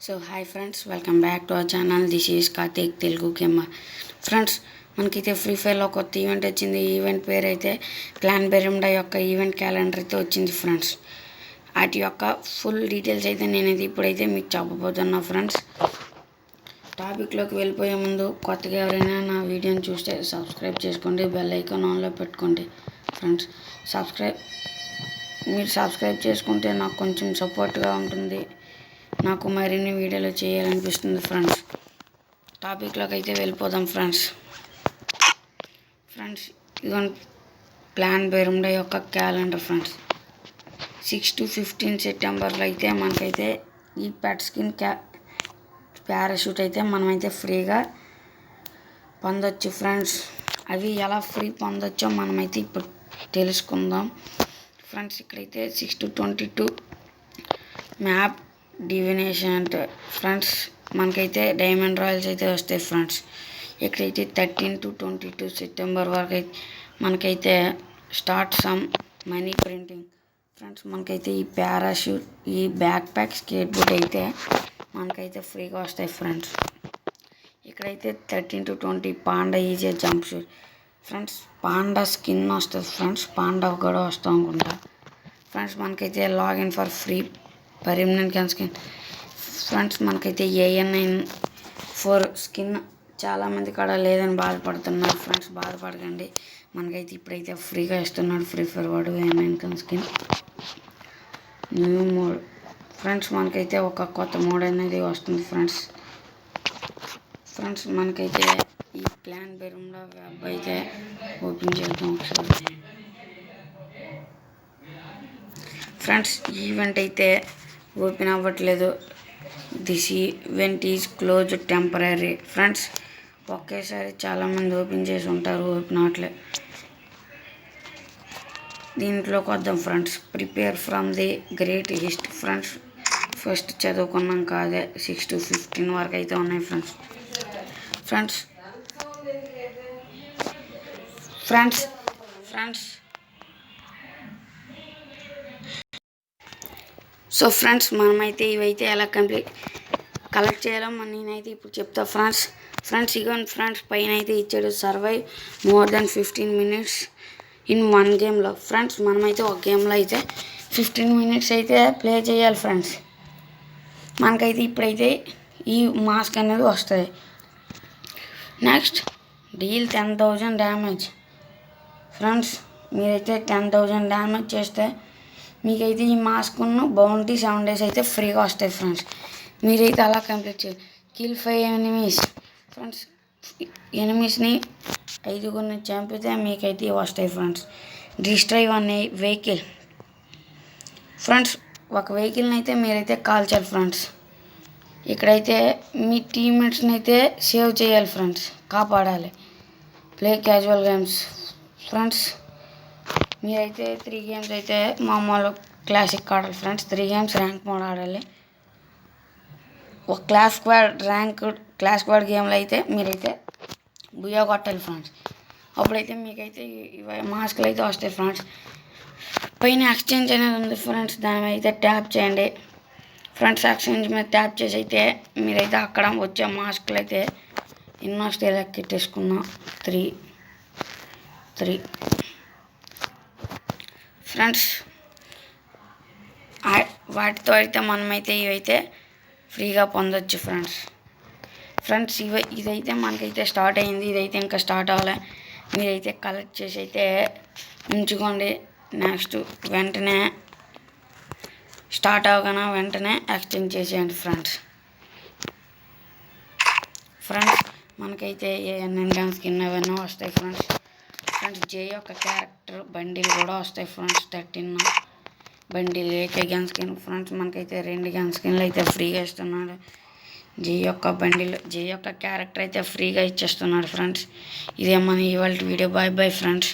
So hi friends, welcome back to our channel. This is Karthik Telugu gamer. Friends, మనకైతే free ఫైర్లో కొత్త event వచ్చింది. ఈ event పేరు అయితే క్లాన్ బెర్ముడా యొక్క ఈవెంట్ క్యాలెండర్ అయితే వచ్చింది ఫ్రెండ్స్. వాటి యొక్క ఫుల్ డీటెయిల్స్ అయితే నేనైతే ఇప్పుడైతే మీకు చెప్పబోతున్నా ఫ్రెండ్స్. టాపిక్లోకి వెళ్ళిపోయే ముందు కొత్తగా ఎవరైనా నా వీడియోని చూస్తే సబ్స్క్రైబ్ చేసుకోండి, బెల్ ఐకాన్ ఆన్లో పెట్టుకోండి ఫ్రెండ్స్. మీరు సబ్స్క్రైబ్ చేసుకుంటే నాకు కొంచెం సపోర్ట్గా ఉంటుంది, నాకు మరిన్ని వీడియోలు చేయాలనిపిస్తుంది ఫ్రెండ్స్. టాపిక్లోకి అయితే వెళ్ళిపోదాం ఫ్రెండ్స్. ఇదిగోండి క్లాన్ బెర్ముడా యొక్క క్యాలెండర్ ఫ్రెండ్స్. 6 to 15 సెప్టెంబర్లో అయితే మనకైతే ఈ పెట్ స్కిన్ పారాషూట్ అయితే మనమైతే ఫ్రీగా పొందొచ్చు ఫ్రెండ్స్. అవి ఎలా ఫ్రీ పొందొచ్చో మనమైతే ఇప్పుడు తెలుసుకుందాం ఫ్రెండ్స్. ఇక్కడైతే 6 to 22 మ్యాప్ డివినేషన్ అంటే ఫ్రెండ్స్ మనకైతే డైమండ్ రాయల్స్ అయితే వస్తాయి ఫ్రెండ్స్. ఇక్కడైతే 13 to 22 సెప్టెంబర్ వరకు అయితే మనకైతే start some money printing friends. మనకైతే ఈ పారాషూట్, ఈ బ్యాక్ ప్యాక్, స్కేట్ బోర్డ్ అయితే మనకైతే ఫ్రీగా వస్తాయి ఫ్రెండ్స్. ఇక్కడైతే 13 to 20 panda easy jump shoot friends. Panda skin వస్తుంది ఫ్రెండ్స్, పాండా కూడా వస్తాం అనుకుంటా ఫ్రెండ్స్. మనకైతే login for free permanent gun skin friends. మనకైతే AN94 స్కిన్ చాలామంది కాడ లేదని బాధపడుతున్నారు ఫ్రెండ్స్. బాధపడకండి, మనకైతే ఇప్పుడైతే ఫ్రీగా ఇస్తున్నాడు ఫ్రీ ఫైర్ వాడు AN9 gun skin. New mode friends, మనకైతే ఒక కొత్త మోడ్ అనేది వస్తుంది ఫ్రెండ్స్. మనకైతే ఈ క్లాన్ బెర్ముడా వెబ్ అయితే ఓపెన్ చేద్దాం ఒకసారి ఫ్రెండ్స్. ఈవెంట్ అయితే ఓపెన్ అవ్వట్లేదు. This event is close temporary friends. ఒకేసారి చాలామంది ఓపెన్ చేసి ఉంటారు, ఓపెన్ అవ్వట్లేదు. దీంట్లోకి వద్దాం friends. Prepare from the great east friends. First చదువుకున్నాం కాదే 6 to 15 వరకు అయితే ఉన్నాయి ఫ్రెండ్స్. సో ఫ్రెండ్స్, మనమైతే ఇవైతే ఎలా కలెక్ట్ చేయాలో నేనైతే ఇప్పుడు చెప్తా ఫ్రెండ్స్. ఇగోండి ఫ్రెండ్స్, పైన అయితే ఇచ్చాడు survive more than 15 minutes in one గేమ్లో ఫ్రెండ్స్. మనమైతే ఒక గేమ్లో అయితే 15 minutes అయితే ప్లే చేయాలి ఫ్రెండ్స్. మనకైతే ఇప్పుడైతే ఈ మాస్క్ అనేది వస్తుంది. Next deal 10,000 damage friends. మీరైతే 10,000 డ్యామేజ్ చేస్తే మీకైతే ఈ మాస్క్ బౌంటీ 7 days అయితే ఫ్రీగా వస్తాయి ఫ్రెండ్స్. మీరైతే అలా కంప్లీట్ చేయాలి. Kill 5 enemies friends. ఎనిమీస్ని 5 చంపితే మీకైతే వస్తాయి ఫ్రెండ్స్. Destroy 1 vehicle friends. ఒక వెహికల్ని అయితే మీరైతే కాల్చాలి ఫ్రెండ్స్. ఇక్కడైతే మీ టీమ్మేట్స్ని అయితే సేవ్ చేయాలి ఫ్రెండ్స్, కాపాడాలి. Play casual games friends. మీరైతే 3 games అయితే మామూలు క్లాసిక్ ఆడాలి ఫ్రెండ్స్. 3 games ర్యాంక్ మోడ్ ఆడాలి. ఒక క్లాస్ స్క్వాడ్ గేమ్లో అయితే మీరైతే బుయ్యా కొట్టాలి ఫ్రెండ్స్. అప్పుడైతే మీకైతే మాస్క్లు అయితే వస్తాయి ఫ్రెండ్స్. పైన ఎక్స్చేంజ్ అనేది ఉంది ఫ్రెండ్స్, దాని మీద అయితే ట్యాప్ చేయండి ఫ్రెండ్స్. ఎక్స్చేంజ్ మీద ట్యాప్ చేసి అయితే మీరైతే అక్కడ వచ్చే మాస్క్లు అయితే ఎన్నో వస్తాయి లెక్కెట్టేసుకున్నాం. 3 ఫ్రెండ్స్. వాటితో అయితే మనమైతే ఇవైతే ఫ్రీగా పొందొచ్చు ఫ్రెండ్స్. ఇదైతే మనకైతే స్టార్ట్ అయింది, ఇదైతే ఇంకా స్టార్ట్ అవ్వలే. మీరైతే కలెక్ట్ చేసి అయితే ఉంచుకోండి. నెక్స్ట్ వెంటనే స్టార్ట్ అవ్వగానే వెంటనే ఎక్స్చేంజ్ చేసేయండి ఫ్రెండ్స్. మనకైతే AN9 గన్ స్కిన్ అవన్నీ వస్తాయి ఫ్రెండ్స్. జే యొక్క క్యారెక్టర్ బండిల్ కూడా వస్తాయి friends. 13 bundle AK gun skin friends. మనకైతే 2 గన్ స్కిన్లు అయితే ఫ్రీగా ఇస్తున్నాడు. జే యొక్క క్యారెక్టర్ అయితే ఫ్రీగా ఇచ్చేస్తున్నాడు ఫ్రెండ్స్. ఇదే మన ఇవాళ వీడియో. Bye friends.